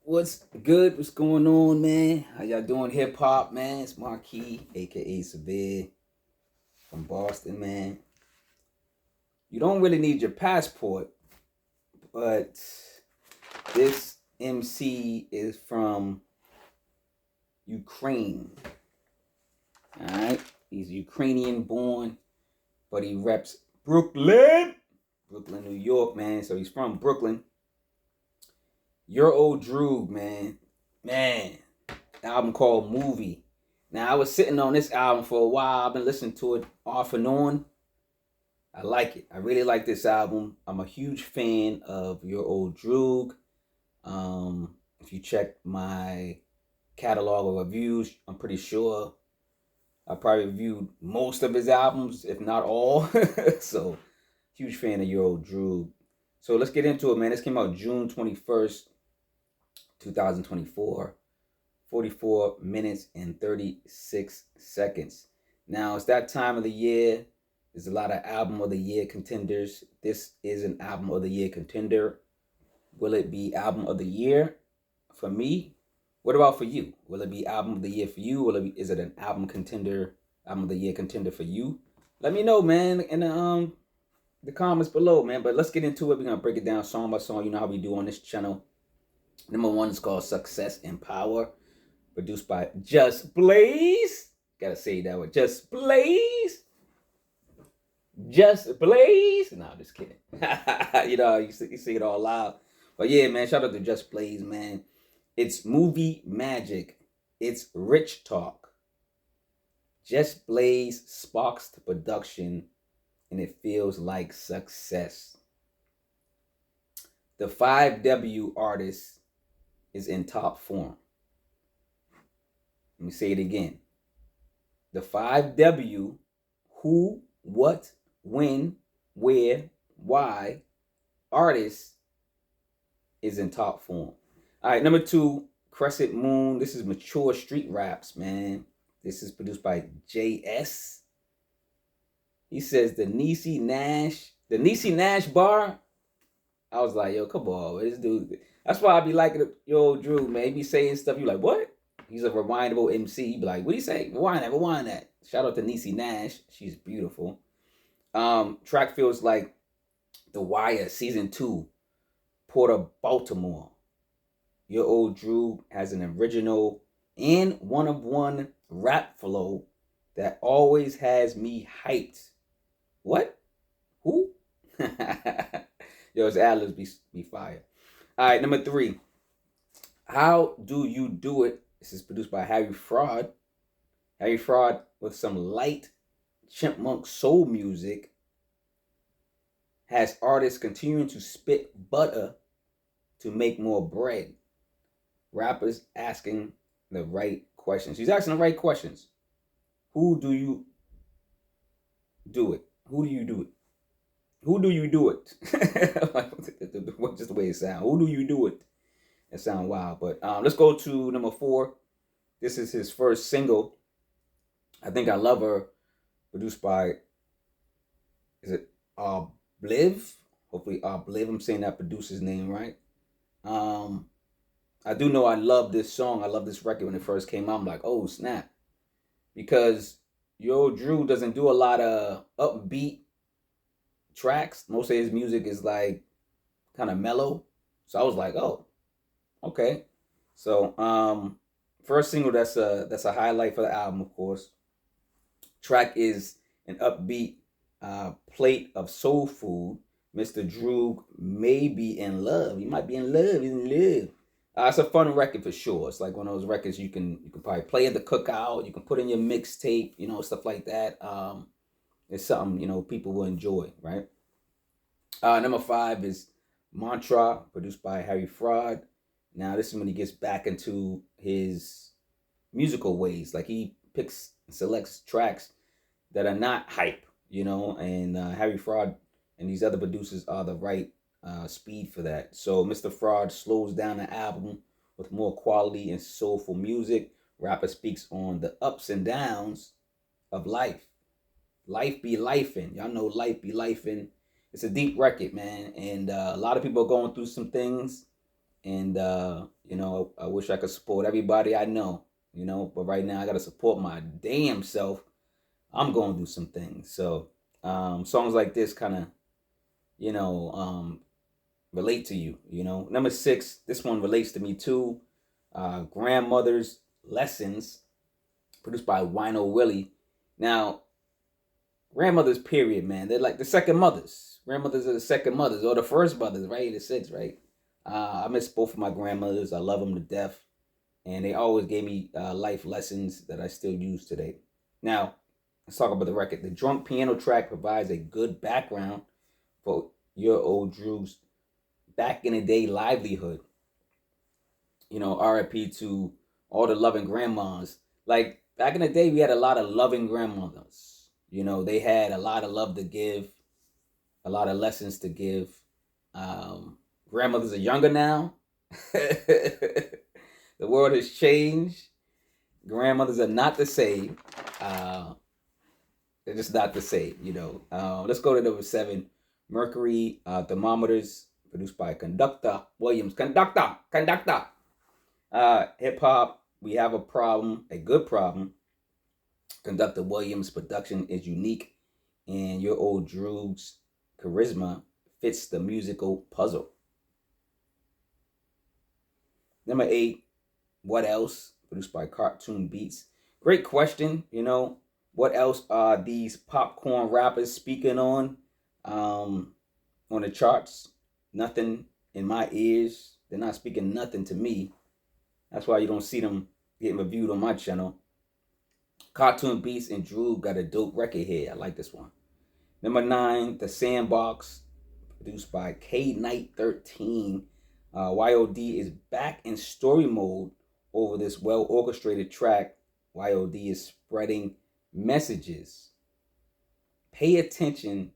What's good? What's going on, man? How y'all doing? Hip hop, man. It's Marquis, aka Cevere, from Boston, man. You don't really need your passport, but this MC is from Ukraine. All right, he's Ukrainian born, but he reps Brooklyn, New York, man. So he's from Brooklyn. Your Old Droog, man. Album called Movie. Now I was sitting on this album for a while. I've been listening to it off and on. I like it. I really like this album. I'm a huge fan of Your Old Droog. If you check my catalog of reviews, I'm pretty sure I probably reviewed most of his albums, if not all. So, huge fan of Your Old Droog. So let's get into it, man. This came out June 21st, 2024. 44 minutes and 36 seconds. Now, it's that time of the year. There's a lot of album of the year contenders. This is an album of the year contender. Will it be album of the year for me? What about for you? Will it be album of the year for you? Is it an album of the year contender for you? Let me know, man, in the comments below, man. But let's get into it. We're gonna break it down song by song. You know how we do on this channel. Number one is called Success and Power, produced by Just Blaze. Gotta say that word. Just Blaze. Just Blaze. No, I'm just kidding. you see it all loud. But yeah, man, shout out to Just Blaze, man. It's movie magic. It's rich talk. Just Blaze sparks the production, and it feels like success. The 5W artist is in top form. Let me say it again. The 5W, who, what, when, where, why, artist is in top form. All right, number two, Crescent Moon. This is mature street raps, man. This is produced by JS. He says the Niecy Nash bar. I was like, yo, come on, this dude. That's why I be liking Your Old Droog, man. He be saying stuff. You like, what? He's a rewindable MC. He be like, what do you say? Rewind that. Shout out to Niecy Nash. She's beautiful. Track feels like The Wire Season 2, Port of Baltimore. Your Old Droog has an original and one-of-one rap flow that always has me hyped. What? Who? Yo, his ad-libs be fire. All right, number three. How Do You Do It? This is produced by Harry Fraud. Harry Fraud with some light chipmunk soul music has artists continuing to spit butter to make more bread. Rappers asking the right questions. He's asking the right questions. Who do you do it? Who do you do it? Who do you do it? Just the way it sounds. Who do you do it? It sounds wild. But let's go to number four. This is his first single. I Think I Love Her, produced by, is it Bliv? Hopefully Bliv. I'm saying that producer's name right. I do know I love this song. I love this record when it first came out. I'm like, oh, snap. Because Your Old Droog doesn't do a lot of upbeat tracks. Most of his music is like kind of mellow. So I was like, oh, okay. So first single that's a highlight for the album, of course. Track is an upbeat plate of soul food. Mr. Droog may be in love. He might be in love. He's in love. It's a fun record for sure. It's like one of those records you can probably play at the cookout. You can put in your mixtape, stuff like that. It's something people will enjoy, right? Number five is Mantra, produced by Harry Fraud. Now this is when he gets back into his musical ways. Like he picks and selects tracks that are not hype, and Harry Fraud and these other producers are the right speed for that. So Mr. Fraud slows down the album with more quality and soulful music. Rapper speaks on the ups and downs of life. Life be lifing. Y'all know life be lifing. It's a deep record, man. And a lot of people are going through some things. And I wish I could support everybody I know, but right now I gotta support my damn self. I'm going to do some things. So songs like this kind of, relate to you. Number 6, this one relates to me too. Grandmother's Lessons, produced by Wino Willie. Now, grandmothers, period, man. They're like the second mothers. Grandmothers are the second mothers, or the first mothers, right? The six, right? I miss both of my grandmothers. I love them to death. And they always gave me life lessons that I still use today. Now, let's talk about the record. The drunk piano track provides a good background for Your Old Droog's back in the day livelihood. RIP to all the loving grandmas. Like, back in the day, we had a lot of loving grandmothers. They had a lot of love to give, a lot of lessons to give. Grandmothers are younger now. The world has changed. Grandmothers are not the same. They're just not the same, Let's go to number 7. Mercury Thermometers, produced by Conductor Williams. Conductor. Hip hop, we have a problem, a good problem. Conductor Williams' production is unique, and Your Old Droog's charisma fits the musical puzzle. Number 8, What Else? Produced by Cartoon Beats. Great question. What else are these popcorn rappers speaking on the charts? Nothing in my ears. They're not speaking nothing to me. That's why you don't see them getting reviewed on my channel. Cartoon Beats and Droog got a dope record here. I like this one. Number 9, The Sandbox, produced by K Night 13. YOD is back in story mode over this well-orchestrated track. YOD is spreading messages. Pay attention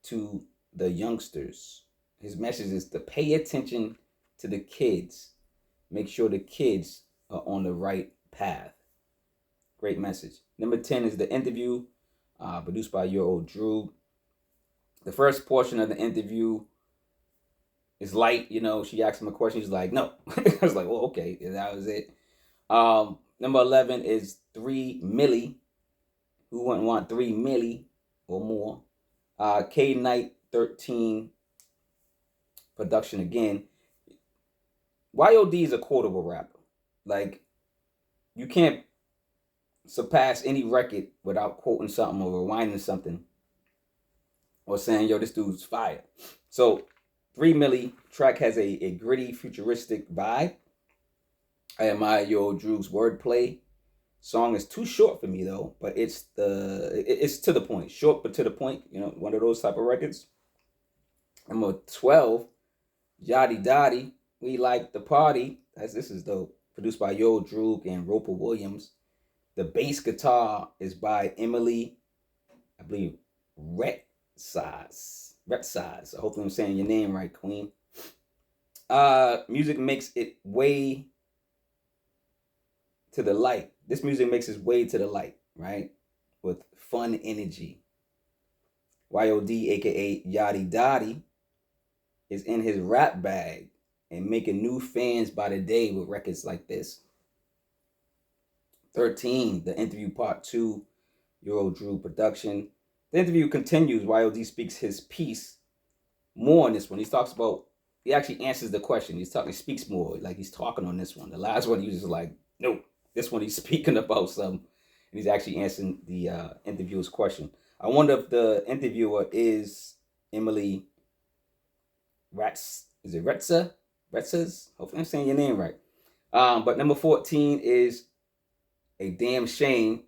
to the youngsters. His message is to pay attention to the kids. Make sure the kids are on the right path. Great message. Number 10 is The Interview, produced by Your Old Droog. The first portion of the interview is light. She asked him a question. He's like, no. I was like, well, okay. That was it. Number 11 is 3 Milli. Who wouldn't want 3 Milli or more? K Night 13 production again. YOD is a quotable rapper. Like, you can't surpass any record without quoting something or rewinding something or saying, yo, this dude's fire. So 3 Milli track has a gritty, futuristic vibe. I admire Your Old Droog's wordplay. Song is too short for me though, but it's to the point. Short but to the point. One of those type of records. Number 12, Yodi Dodi, We Like the Party. This is dope. Produced by Your Old Droog and Roper Williams. The bass guitar is by Emily, I believe, Retsize. Hopefully I'm saying your name right, Queen. Music makes it way to the light. This music makes its way to the light, right? With fun energy. YOD, aka Yodi Dodi, is in his rap bag and making new fans by the day with records like this. 13, The Interview Part 2, Your Old Droog production. The interview continues. YOD speaks his piece more on this one. He actually answers the question. He speaks more, like he's talking on this one. The last one, he was just like, nope. This one, he's speaking about something, and he's actually answering the interviewer's question. I wonder if the interviewer is Emily Ratz. Is it Retza? Retzas? Hopefully I'm saying your name right. But number 14 is A Damn Shame,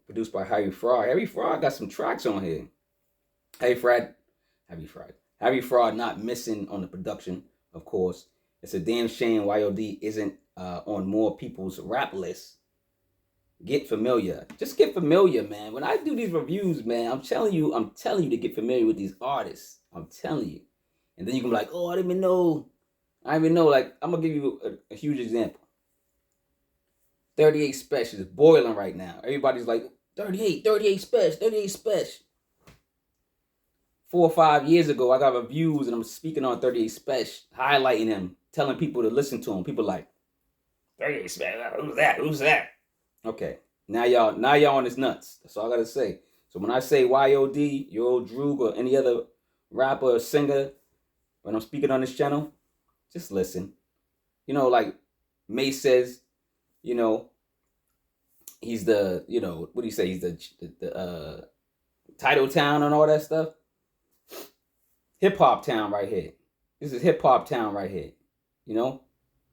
produced by Harry Fraud. Harry Fraud got some tracks on here. Harry Fraud not missing on the production, of course. It's a damn shame YOD isn't on more people's rap lists. Get familiar. Just get familiar, man. When I do these reviews, man, I'm telling you to get familiar with these artists. I'm telling you. And then you can be like, oh, I didn't even know. Like, I'm going to give you a huge example. 38 Special is boiling right now. Everybody's like, 38 Special. 4 or 5 years ago, I got reviews and I'm speaking on 38 Special, highlighting him, telling people to listen to him. People like, 38 Special, who's that? Who's that? Okay, now y'all on his nuts. That's all I gotta say. So when I say YOD, Your Old Droog, or any other rapper or singer, when I'm speaking on this channel, just listen. You know, like May says, you know, he's the, you know, what do you say? He's the title town and all that stuff. Hip hop town right here. This is hip hop town right here. You know,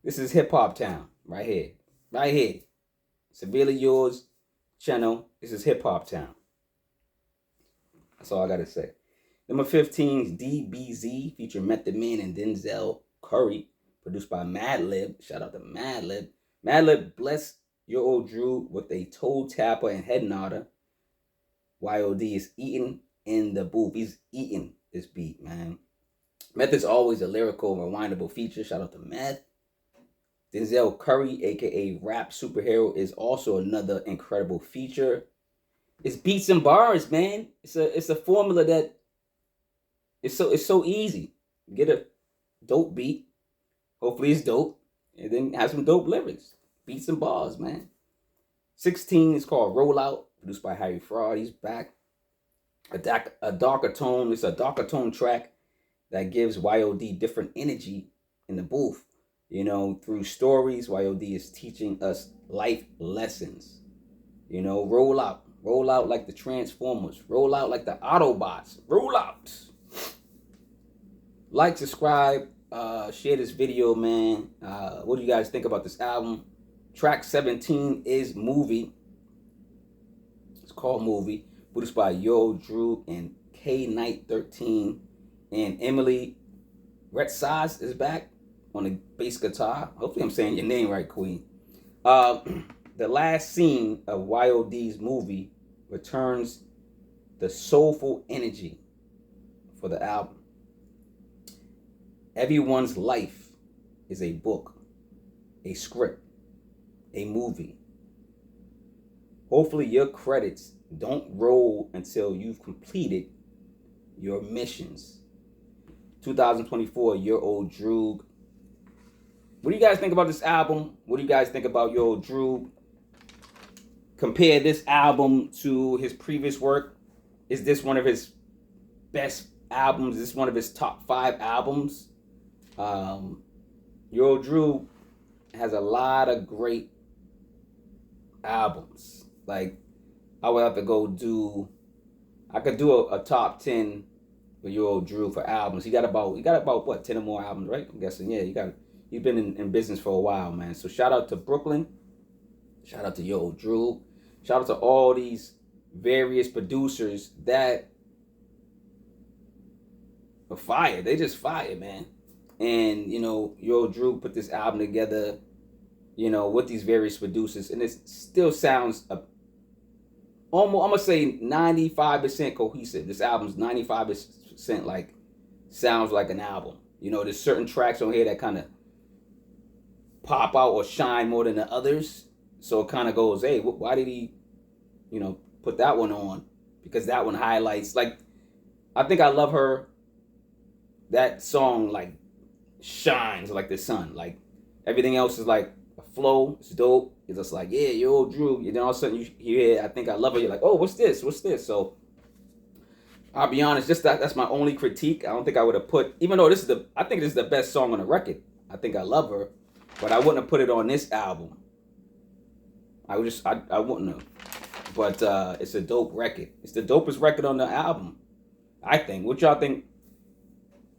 this is hip hop town right here. Right here. Cincerely Yours channel. This is hip hop town. That's all I gotta say. Number 15 is DBZ, featuring Method Man and Denzel Curry, produced by Madlib. Shout out to Madlib. Madlib blessed Your Old Droog with a toe tapper and head nodder. YOD is eating in the booth. He's eating this beat, man. Meth is always a lyrical, rewindable feature. Shout out to Meth. Denzel Curry, aka Rap Superhero, is also another incredible feature. It's beats and bars, man. It's a formula that it's so easy. Get a dope beat. Hopefully it's dope. And then have some dope lyrics. Beats and bars, man. 16 is called Rollout, produced by Harry Fraud. He's back. A darker tone. It's a darker tone track that gives YOD different energy in the booth. You know, through stories, YOD is teaching us life lessons. You know, roll out. Roll out like the Transformers. Roll out like the Autobots. Roll out. Like, subscribe, share this video, man. What do you guys think about this album? Track 17 is Movie. It's called Movie. Produced by Your Old Droog and K Knight 13. And Emily Retsaz is back on the bass guitar. Hopefully I'm saying your name right, Queen. The last scene of YOD's Movie returns the soulful energy for the album. Everyone's life is a book, a script, a movie. Hopefully your credits don't roll until you've completed your missions. 2024, Your Old Droog. What do you guys think about this album? What do you guys think about Your Old Droog? Compare this album to his previous work. Is this one of his best albums? Is this one of his top 5 albums? Your Old Droog has a lot of great albums. Like, I would have to go do, I could do a top 10 for Your Old Droog for albums. He got about what, 10 or more albums, right? I'm guessing. Yeah, he's been in business for a while, man. So shout out to Brooklyn. Shout out to Your Old Droog. Shout out to all these various producers that are fire. They just fire, man. And, you know, Your Old Droog put this album together, you know, with these various producers. And it still sounds almost, I'm going to say 95% cohesive. This album's 95% like, sounds like an album. You know, there's certain tracks on here that kind of pop out or shine more than the others. So it kind of goes, hey, why did he, you know, put that one on? Because that one highlights, like, I Think I Love Her, that song, like, shines like the sun. Like, everything else is like a flow. It's dope. It's just like, yeah, Your Old Droog. And then all of a sudden you hear I Think I Love Her. You're like, oh, what's this? What's this? So I'll be honest, just that's my only critique. I don't think I would have put, even though I think this is the best song on the record, I Think I Love Her, but I wouldn't have put it on this album. I wouldn't have. But it's a dope record. It's the dopest record on the album, I think. What y'all think?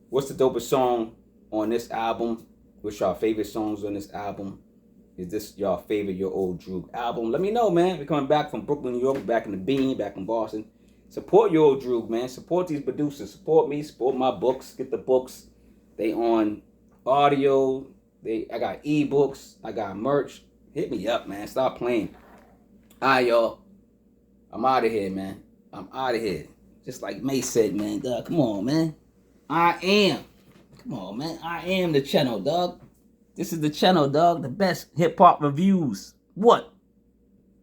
What's the dopest song on this album? What's y'all favorite songs on this album? Is this y'all favorite Your Old Droog album? Let me know, man. We're coming back from Brooklyn, New York, back in the Bean, back in Boston. Support Your Old Droog, man. Support these producers. Support me. Support my books. Get the books. They on audio. I got ebooks. I got merch. Hit me up, man. Stop playing. All right, y'all. I'm out of here, man. I'm out of here. Just like May said, man. Dog, come on, man. Come on, man. I am the channel, dog. This is the channel, dog. The best hip-hop reviews. What?